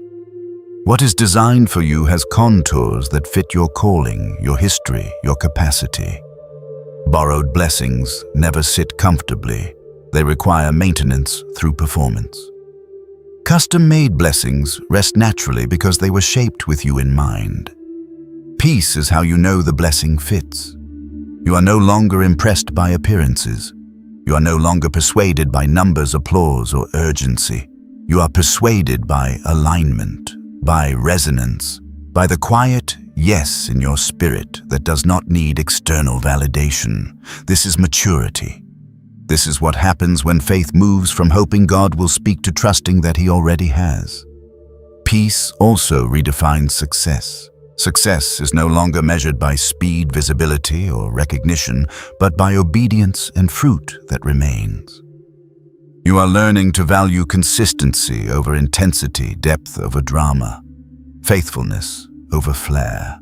What is designed for you has contours that fit your calling, your history, your capacity. Borrowed blessings never sit comfortably. They require maintenance through performance. Custom-made blessings rest naturally because they were shaped with you in mind. Peace is how you know the blessing fits. You are no longer impressed by appearances. You are no longer persuaded by numbers, applause, or urgency. You are persuaded by alignment, by resonance, by the quiet yes in your spirit that does not need external validation. This is maturity. This is what happens when faith moves from hoping God will speak to trusting that He already has. Peace also redefines success. Success is no longer measured by speed, visibility, or recognition, but by obedience and fruit that remains. You are learning to value consistency over intensity, depth over drama, faithfulness over flair.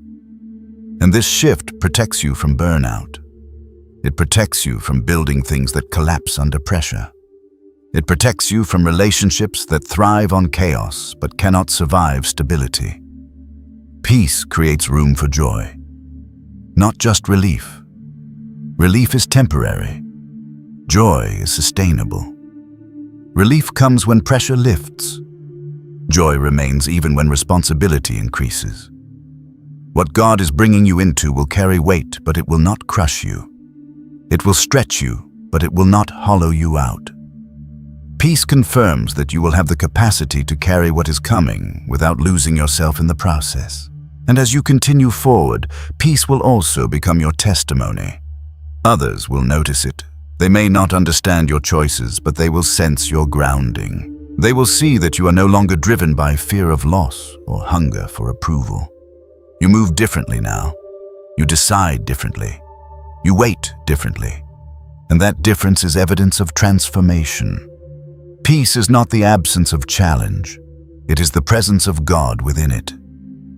And this shift protects you from burnout. It protects you from building things that collapse under pressure. It protects you from relationships that thrive on chaos but cannot survive stability. Peace creates room for joy, not just relief. Relief is temporary. Joy is sustainable. Relief comes when pressure lifts. Joy remains even when responsibility increases. What God is bringing you into will carry weight, but it will not crush you. It will stretch you, but it will not hollow you out. Peace confirms that you will have the capacity to carry what is coming without losing yourself in the process. And as you continue forward, peace will also become your testimony. Others will notice it. They may not understand your choices, but they will sense your grounding. They will see that you are no longer driven by fear of loss or hunger for approval. You move differently now. You decide differently. You wait differently. And that difference is evidence of transformation. Peace is not the absence of challenge. It is the presence of God within it.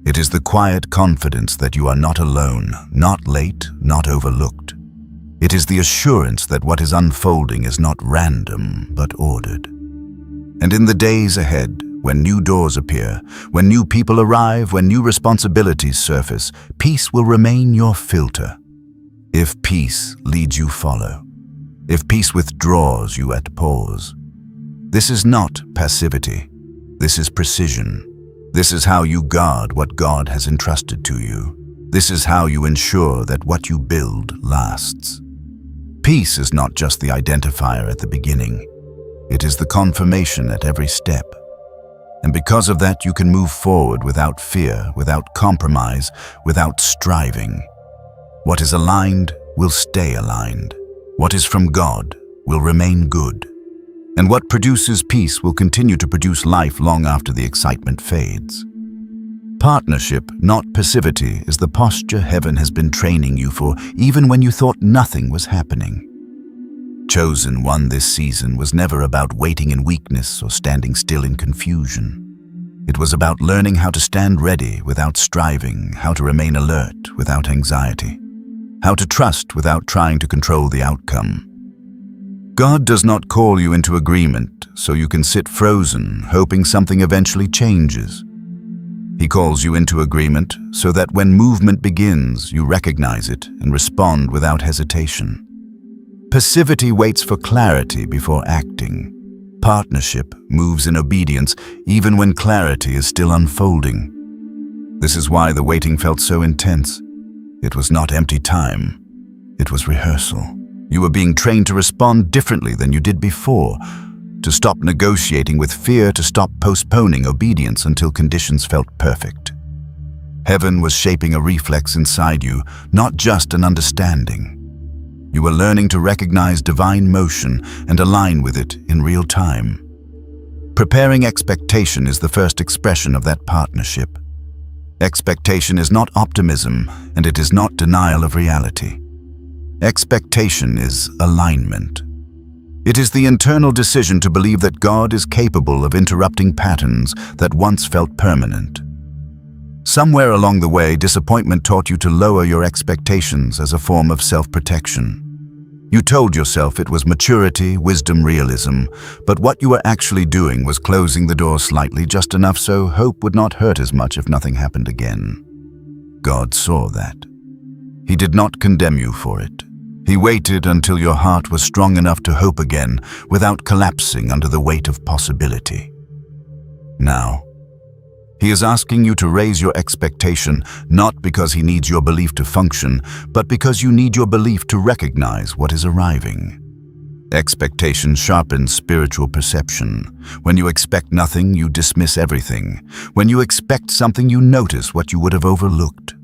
It is the quiet confidence that you are not alone, not late, not overlooked. It is the assurance that what is unfolding is not random, but ordered. And in the days ahead, when new doors appear, when new people arrive, when new responsibilities surface, peace will remain your filter. If peace leads you, follow. If peace withdraws you, at pause. This is not passivity. This is precision. This is how you guard what God has entrusted to you. This is how you ensure that what you build lasts. Peace is not just the identifier at the beginning. It is the confirmation at every step. And because of that, you can move forward without fear, without compromise, without striving. What is aligned will stay aligned. What is from God will remain good. And what produces peace will continue to produce life long after the excitement fades. Partnership, not passivity, is the posture heaven has been training you for, even when you thought nothing was happening. Chosen One this season was never about waiting in weakness or standing still in confusion. It was about learning how to stand ready without striving, how to remain alert without anxiety, how to trust without trying to control the outcome. God does not call you into agreement so you can sit frozen, hoping something eventually changes. He calls you into agreement so that when movement begins, you recognize it and respond without hesitation. Passivity waits for clarity before acting. Partnership moves in obedience even when clarity is still unfolding. This is why the waiting felt so intense. It was not empty time. It was rehearsal. You were being trained to respond differently than you did before, to stop negotiating with fear, to stop postponing obedience until conditions felt perfect. Heaven was shaping a reflex inside you, not just an understanding. You were learning to recognize divine motion and align with it in real time. Preparing expectation is the first expression of that partnership. Expectation is not optimism, and it is not denial of reality. Expectation is alignment. It is the internal decision to believe that God is capable of interrupting patterns that once felt permanent. Somewhere along the way, disappointment taught you to lower your expectations as a form of self-protection. You told yourself it was maturity, wisdom, realism, but what you were actually doing was closing the door slightly, just enough so hope would not hurt as much if nothing happened again. God saw that. He did not condemn you for it. He waited until your heart was strong enough to hope again without collapsing under the weight of possibility. Now, He is asking you to raise your expectation, not because he needs your belief to function, but because you need your belief to recognize what is arriving. Expectation sharpens spiritual perception. When you expect nothing, you dismiss everything. When you expect something, you notice what you would have overlooked.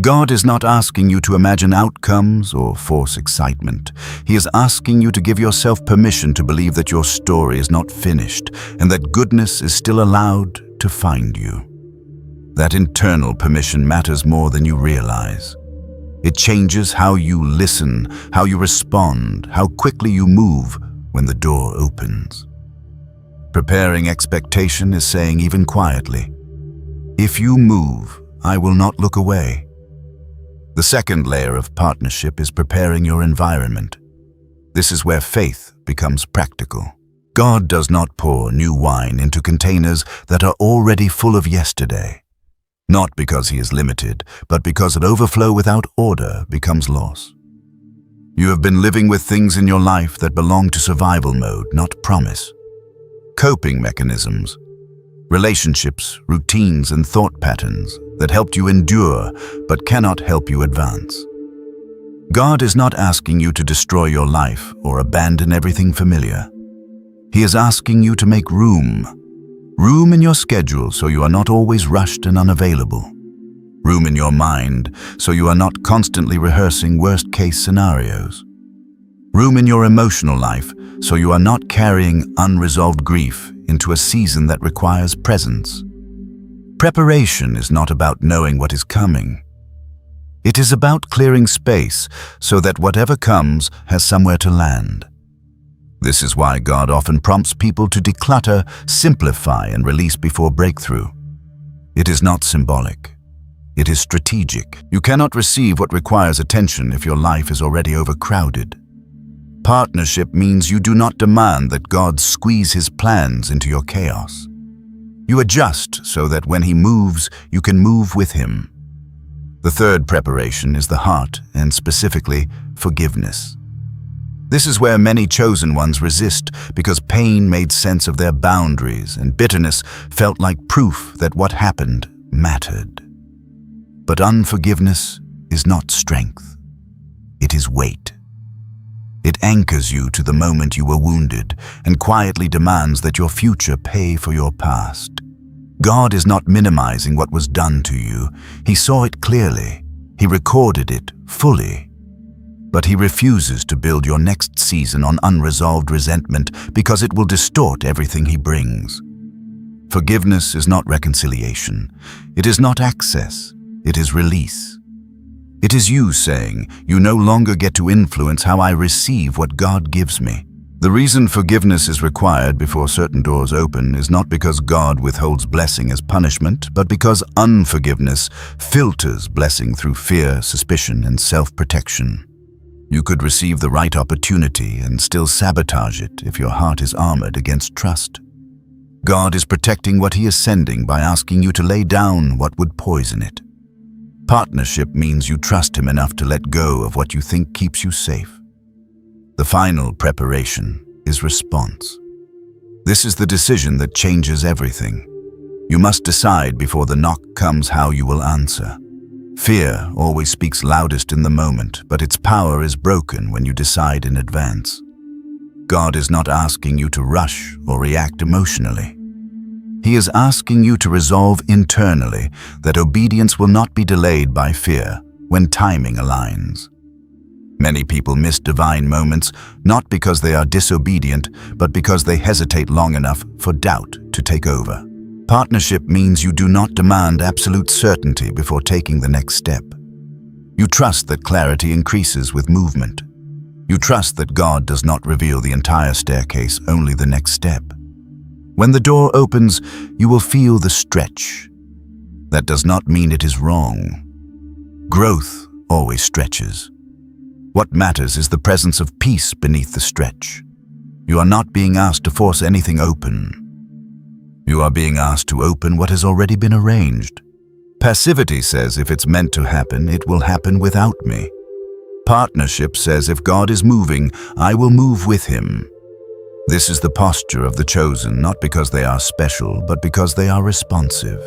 God is not asking you to imagine outcomes or force excitement. He is asking you to give yourself permission to believe that your story is not finished and that goodness is still allowed to find you. That internal permission matters more than you realize. It changes how you listen, how you respond, how quickly you move when the door opens. Preparing expectation is saying even quietly, "If you move, I will not look away." The second layer of partnership is preparing your environment. This is where faith becomes practical. God does not pour new wine into containers that are already full of yesterday. Not because he is limited, but because an overflow without order becomes loss. You have been living with things in your life that belong to survival mode, not promise. Coping mechanisms, relationships, routines, and thought patterns that helped you endure but cannot help you advance. God is not asking you to destroy your life or abandon everything familiar. He is asking you to make room in your schedule so you are not always rushed and unavailable. Room in your mind so you are not constantly rehearsing worst-case scenarios. Room in your emotional life so you are not carrying unresolved grief into a season that requires presence. Preparation is not about knowing what is coming. It is about clearing space so that whatever comes has somewhere to land. This is why God often prompts people to declutter, simplify, and release before breakthrough. It is not symbolic. It is strategic. You cannot receive what requires attention if your life is already overcrowded. Partnership means you do not demand that God squeeze his plans into your chaos. You adjust so that when he moves, you can move with him. The third preparation is the heart, and specifically, forgiveness. This is where many chosen ones resist because pain made sense of their boundaries and bitterness felt like proof that what happened mattered. But unforgiveness is not strength. It is weight. It anchors you to the moment you were wounded and quietly demands that your future pay for your past. God is not minimizing what was done to you. He saw it clearly. He recorded it fully. But he refuses to build your next season on unresolved resentment because it will distort everything he brings. Forgiveness is not reconciliation. It is not access. It is release. It is you saying, "You no longer get to influence how I receive what God gives me." The reason forgiveness is required before certain doors open is not because God withholds blessing as punishment, but because unforgiveness filters blessing through fear, suspicion, and self-protection. You could receive the right opportunity and still sabotage it if your heart is armored against trust. God is protecting what he is sending by asking you to lay down what would poison it. Partnership means you trust him enough to let go of what you think keeps you safe. The final preparation is response. This is the decision that changes everything. You must decide before the knock comes how you will answer. Fear always speaks loudest in the moment, but its power is broken when you decide in advance. God is not asking you to rush or react emotionally. He is asking you to resolve internally that obedience will not be delayed by fear when timing aligns. Many people miss divine moments not because they are disobedient, but because they hesitate long enough for doubt to take over. Partnership means you do not demand absolute certainty before taking the next step. You trust that clarity increases with movement. You trust that God does not reveal the entire staircase, only the next step. When the door opens, you will feel the stretch. That does not mean it is wrong. Growth always stretches. What matters is the presence of peace beneath the stretch. You are not being asked to force anything open. You are being asked to open what has already been arranged. Passivity says if it's meant to happen, it will happen without me. Partnership says if God is moving, I will move with him. This is the posture of the chosen, not because they are special, but because they are responsive.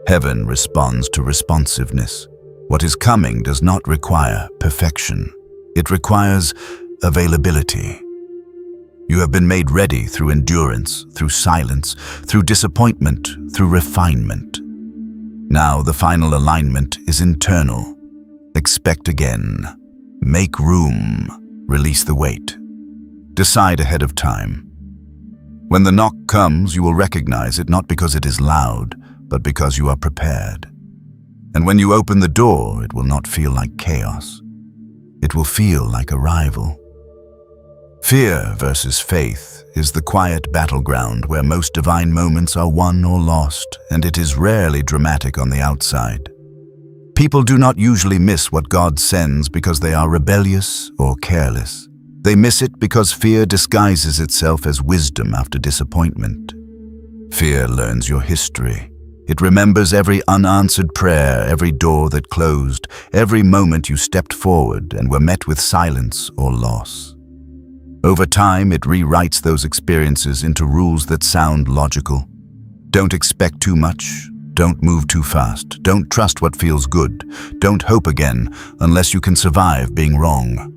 Heaven responds to responsiveness. What is coming does not require perfection. It requires availability. You have been made ready through endurance, through silence, through disappointment, through refinement. Now the final alignment is internal. Expect again. Make room. Release the weight. Decide ahead of time. When the knock comes, you will recognize it not because it is loud, but because you are prepared. And when you open the door, it will not feel like chaos. It will feel like arrival. Fear versus faith is the quiet battleground where most divine moments are won or lost, and it is rarely dramatic on the outside. People do not usually miss what God sends because they are rebellious or careless. They miss it because fear disguises itself as wisdom after disappointment. Fear learns your history. It remembers every unanswered prayer, every door that closed, every moment you stepped forward and were met with silence or loss. Over time, it rewrites those experiences into rules that sound logical. Don't expect too much. Don't move too fast. Don't trust what feels good. Don't hope again unless you can survive being wrong.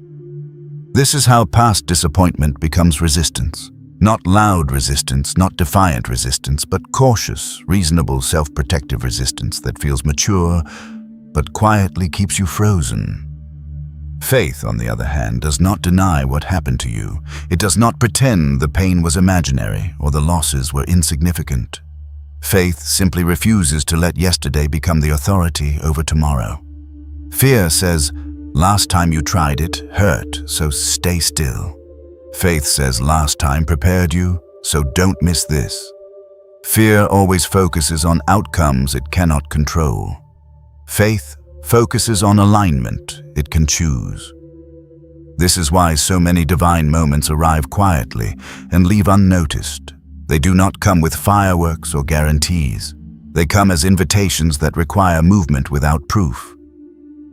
This is how past disappointment becomes resistance. Not loud resistance, not defiant resistance, but cautious, reasonable, self-protective resistance that feels mature, but quietly keeps you frozen. Faith, on the other hand, does not deny what happened to you. It does not pretend the pain was imaginary or the losses were insignificant. Faith simply refuses to let yesterday become the authority over tomorrow. Fear says, last time you tried it hurt, so stay still. Faith says last time prepared you, so don't miss this. Fear always focuses on outcomes it cannot control. Faith focuses on alignment it can choose. This is why so many divine moments arrive quietly and leave unnoticed. They do not come with fireworks or guarantees. They come as invitations that require movement without proof.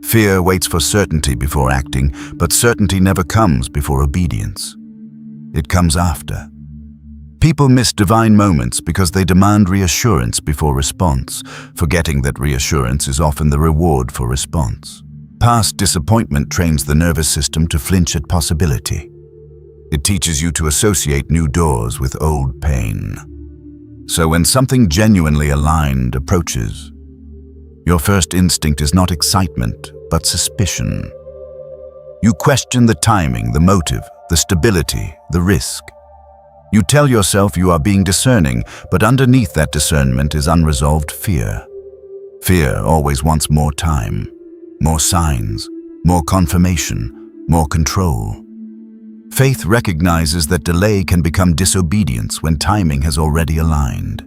Fear waits for certainty before acting, but certainty never comes before obedience. It comes after. People miss divine moments because they demand reassurance before response, forgetting that reassurance is often the reward for response. Past disappointment trains the nervous system to flinch at possibility. It teaches you to associate new doors with old pain. So when something genuinely aligned approaches, your first instinct is not excitement, but suspicion. You question the timing, the motive, the stability, the risk. You tell yourself you are being discerning, but underneath that discernment is unresolved fear. Fear always wants more time, more signs, more confirmation, more control. Faith recognizes that delay can become disobedience when timing has already aligned.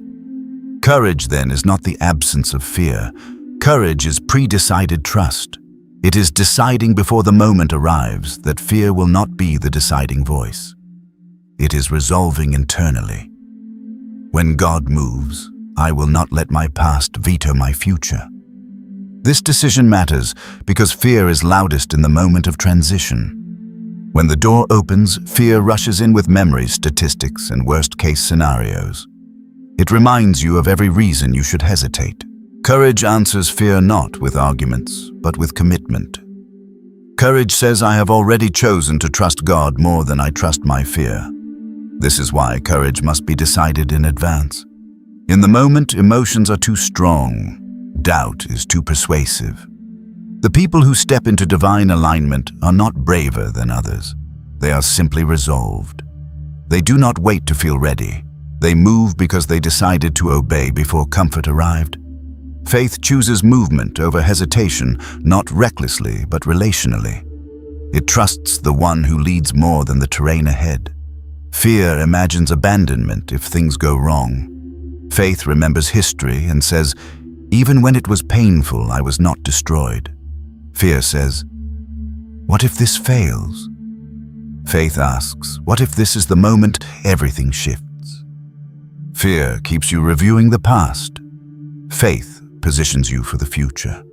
Courage, then, is not the absence of fear. Courage is pre-decided trust. It is deciding before the moment arrives that fear will not be the deciding voice. It is resolving internally. When God moves, I will not let my past veto my future. This decision matters because fear is loudest in the moment of transition. When the door opens, fear rushes in with memories, statistics, and worst-case scenarios. It reminds you of every reason you should hesitate. Courage answers fear not with arguments, but with commitment. Courage says, I have already chosen to trust God more than I trust my fear. This is why courage must be decided in advance. In the moment, emotions are too strong. Doubt is too persuasive. The people who step into divine alignment are not braver than others. They are simply resolved. They do not wait to feel ready. They move because they decided to obey before comfort arrived. Faith chooses movement over hesitation, not recklessly, but relationally. It trusts the one who leads more than the terrain ahead. Fear imagines abandonment if things go wrong. Faith remembers history and says, even when it was painful, I was not destroyed. Fear says, what if this fails? Faith asks, what if this is the moment everything shifts? Fear keeps you reviewing the past. Faith positions you for the future.